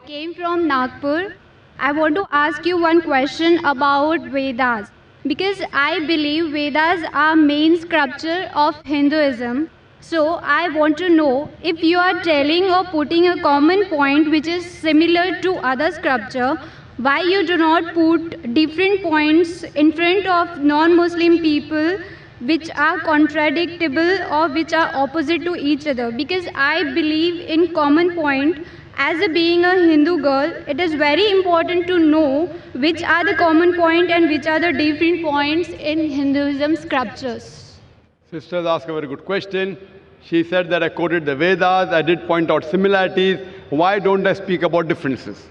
came from Nagpur. I want to ask you one question about Vedas because I believe Vedas are main scripture of Hinduism. So I want to know if you are telling or putting a common point which is similar to other scripture, why you do not put different points in front of non-Muslim people which are contradictable or which are opposite to each other, because I believe in common point. As a being a Hindu girl, it is very important to know which are the common point and which are the different points in Hinduism scriptures. Sisters ask a very good question. She said that I quoted the Vedas, I did point out similarities. Why don't I speak about differences?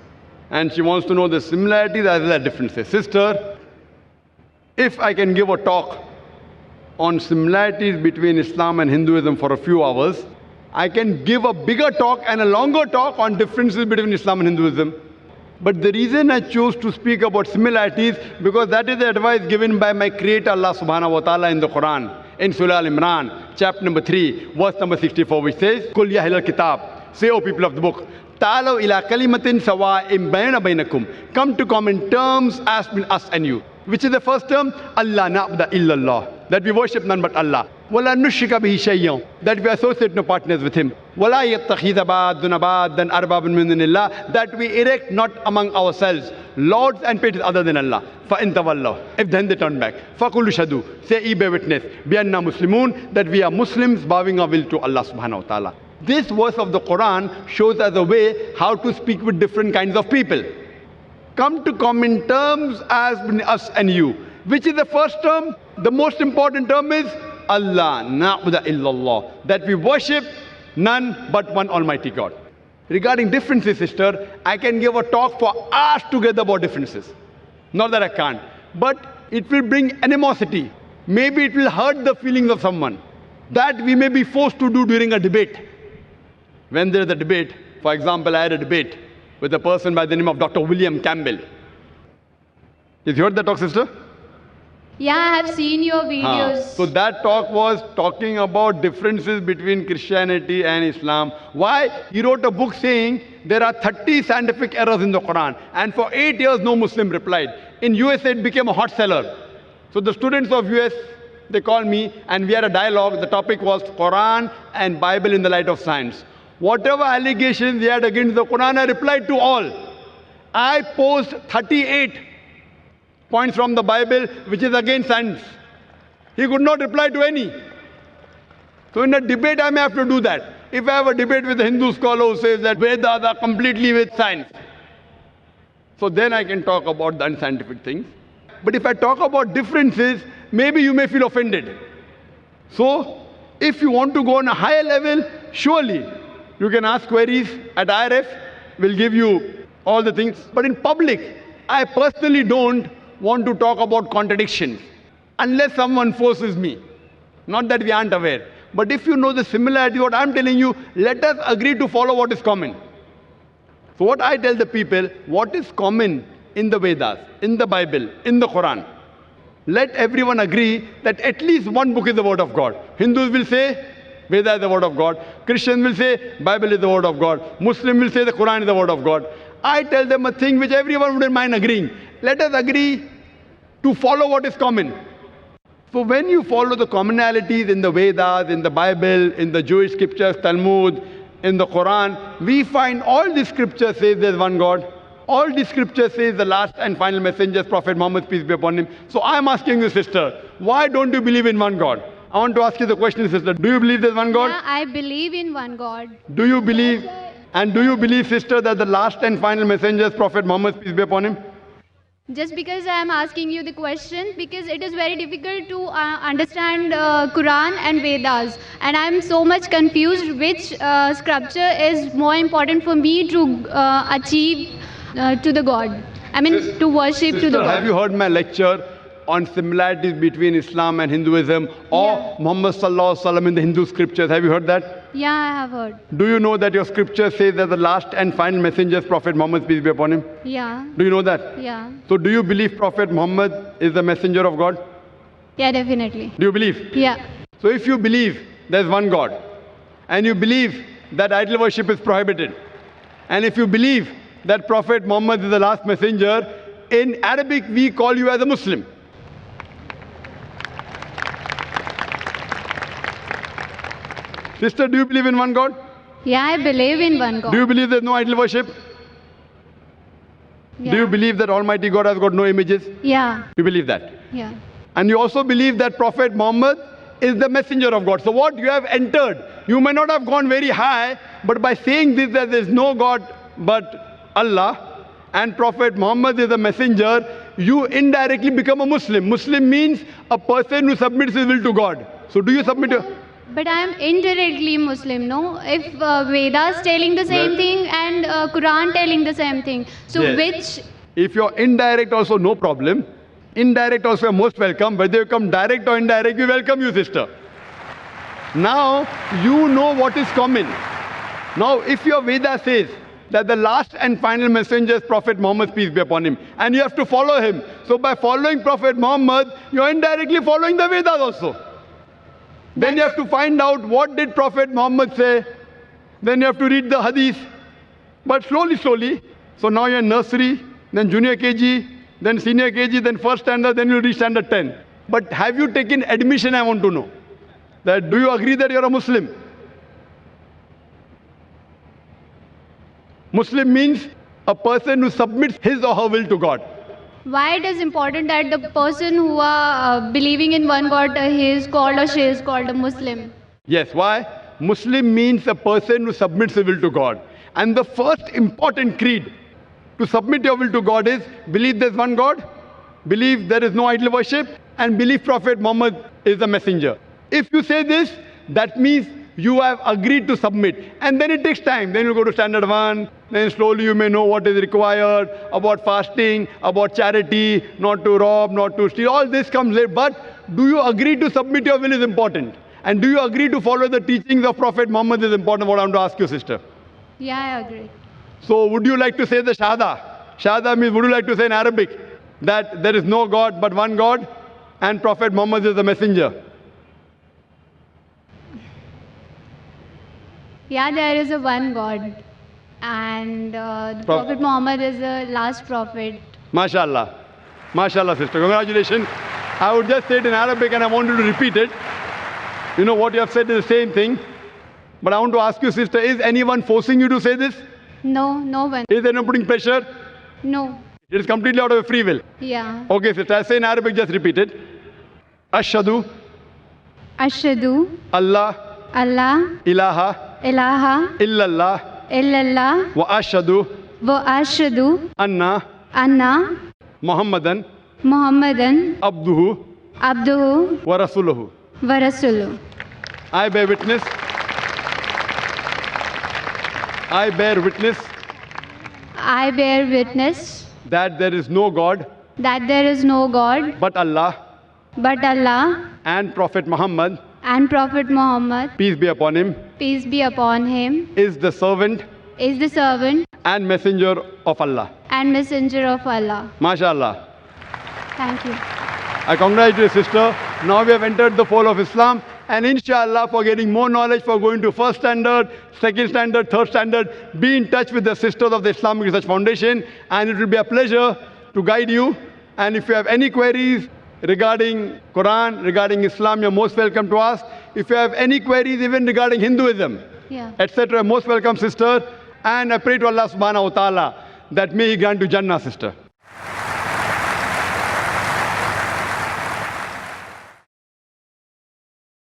And she wants to know the similarities as well as differences. Sister, if I can give a talk on similarities between Islam and Hinduism for a few hours, I can give a bigger talk and a longer talk on differences between Islam and Hinduism. But the reason I chose to speak about similarities, because that is the advice given by my Creator Allah subhanahu wa ta'ala in the Quran, in Surah Al-Imran, chapter number 3, verse number 64, which says, Kul ya ahlal kitab, say, O people of the book, ta'alaw ila kalimatin sawa'im bayna baynakum, come to common terms as between us and you. Which is the first term? Allah na'budu illallah, that we worship none but Allah. Wala nushrika bihi shay'an, that we associate no partners with Him. Wala yattakhidha ba'duna ba'dan arbabun min dunillah, that we erect not among ourselves lords and patrons other than Allah. Fa in tawallaw, if then they turn back, faqulu shahadu, say ye bear witness, bi anna muslimun, that we are Muslims bowing our will to Allah subhanahu wa ta'ala. This verse of the Quran shows us a way how to speak with different kinds of people. Come to common terms as between us and you. Which is the first term? The most important term is Allah na'budu illallah, that we worship none but one Almighty God. Regarding differences, sister, I can give a talk for hours together about differences. Not that I can't, but it will bring animosity. Maybe it will hurt the feelings of someone. That we may be forced to do during a debate. When there is a debate, for example, I had a debate with a person by the name of Dr. William Campbell. Did you heard that talk, sister? Yeah, I have seen your videos. So that talk was talking about differences between Christianity and Islam. Why? He wrote a book saying there are 30 scientific errors in the Quran. And for 8 years, no Muslim replied. In USA, it became a hot seller. So the students of US, they called me and we had a dialogue. The topic was Quran and Bible in the light of science. Whatever allegations they had against the Quran, I replied to all. I posed 38 points from the Bible which is against science. He could not reply to any. So in a debate, I may have to do that. If I have a debate with a Hindu scholar who says that Vedas are completely with science, so then I can talk about the unscientific things. But if I talk about differences, maybe you may feel offended. So if you want to go on a higher level, surely you can ask queries at IRF. We'll give you all the things. But in public, I personally don't want to talk about contradictions unless someone forces me. Not that we aren't aware. But if you know the similarity, what I'm telling you, let us agree to follow what is common. So what I tell the people, what is common in the Vedas, in the Bible, in the Quran? Let everyone agree that at least one book is the word of God. Hindus will say, Veda is the word of God. Christians will say, Bible is the word of God. Muslim will say, the Quran is the word of God. I tell them a thing which everyone wouldn't mind agreeing. Let us agree to follow what is common. So when you follow the commonalities in the Vedas, in the Bible, in the Jewish scriptures, Talmud, in the Quran, we find all the scriptures says there's one God. All the scriptures says the last and final messenger is Prophet Muhammad, peace be upon him. So I'm asking you, sister, why don't you believe in one God? I want to ask you the question, sister. Do you believe there's one God? Yeah, I believe in one God. Do you believe, and do you believe, sister, that the last and final messenger is Prophet Muhammad, peace be upon him? Just because I am asking you the question, because it is very difficult to understand Quran and Vedas, and I am so much confused which scripture is more important for me to achieve to the God. I mean, to worship sister, to the God. Have you heard my lecture on similarities between Islam and Hinduism, or Muhammad Sallallahu Alaihi Wasallam in the Hindu scriptures? Have you heard that? Yeah, I have heard. Do you know that your scripture says that the last and final messenger is Prophet Muhammad, peace be upon him? Yeah. Do you know that? Yeah. So do you believe Prophet Muhammad is the messenger of God? Yeah, definitely. Do you believe? Yeah. So if you believe there's one God, and you believe that idol worship is prohibited, and if you believe that Prophet Muhammad is the last messenger, in Arabic we call you as a Muslim. Sister, do you believe in one God? Yeah, I believe in one God. Do you believe there's no idol worship? Yeah. Do you believe that Almighty God has got no images? Yeah. You believe that? Yeah. And you also believe that Prophet Muhammad is the messenger of God. So what you have entered, you may not have gone very high, but by saying this, that there is no God but Allah and Prophet Muhammad is the messenger, you indirectly become a Muslim. Muslim means a person who submits his will to God. So do you submit your... But I am indirectly Muslim, no? If Vedas telling the same Well- thing and Quran telling the same thing, so Yes. which? If you're indirect also, no problem. Indirect also, you're most welcome. Whether you come direct or indirect, we welcome you, sister. Now, you know what is common. Now, if your Veda says that the last and final messenger is Prophet Muhammad, peace be upon him, and you have to follow him. So by following Prophet Muhammad, you're indirectly following the Vedas also. Then you have to find out what did Prophet Muhammad say. Then you have to read the hadith. But slowly, slowly. So now you're in nursery, then junior KG, then senior KG, then first standard, then you reach standard 10. But have you taken admission, I want to know. That do you agree that you're a Muslim? Muslim means a person who submits his or her will to God. Why it is important that the person who are believing in one God, he is called or she is called a Muslim? Yes, why? Muslim means a person who submits his will to God. And the first important creed to submit your will to God is believe there's one God, believe there is no idol worship, and believe Prophet Muhammad is the messenger. If you say this, that means you have agreed to submit. And then it takes time. Then you go to standard 1, then slowly you may know what is required about fasting, about charity, not to rob, not to steal. All this comes later. But do you agree to submit your will is important. And do you agree to follow the teachings of Prophet Muhammad is important. What I want to ask you, sister. Yeah, I agree. So would you like to say the Shahada? Shahada means would you like to say in Arabic that there is no God but one God and Prophet Muhammad is the messenger? Yeah, there is a one God. And the Prophet Muhammad is the last prophet. MashaAllah. MashaAllah, sister. Congratulations. I would just say it in Arabic and I want you to repeat it. You know what you have said is the same thing. But I want to ask you, sister, is anyone forcing you to say this? No, no one. Is anyone putting pressure? No. It is completely out of your free will. Yeah. Okay, sister. I say in Arabic, just repeat it. Ashhadu Ashhadu Allah Allah ilaha ilaha illallah illallah wa ashhadu wa ashhadu anna anna Muhammadan Muhammadan abduhu abduhu wa rasuluhu. wa rasuluhu. I bear witness. I bear witness I bear witness that there is no God that there is no God but Allah but Allah and Prophet Muhammad, and Prophet Muhammad, peace be upon him, peace be upon him, is the servant is the servant and messenger of Allah. and messenger of Allah. MashaAllah. Thank you. I congratulate you, sister. Now we have entered the fold of Islam. And inshallah, for getting more knowledge, for going to first standard, second standard, third standard, be in touch with the sisters of the Islamic Research Foundation. And it will be a pleasure to guide you. And if you have any queries regarding Quran, regarding Islam, you're most welcome to ask. If you have any queries even regarding Hinduism, Yeah. etc., most welcome, sister. And I pray to Allah subhanahu wa ta'ala that may He grant you Jannah, sister.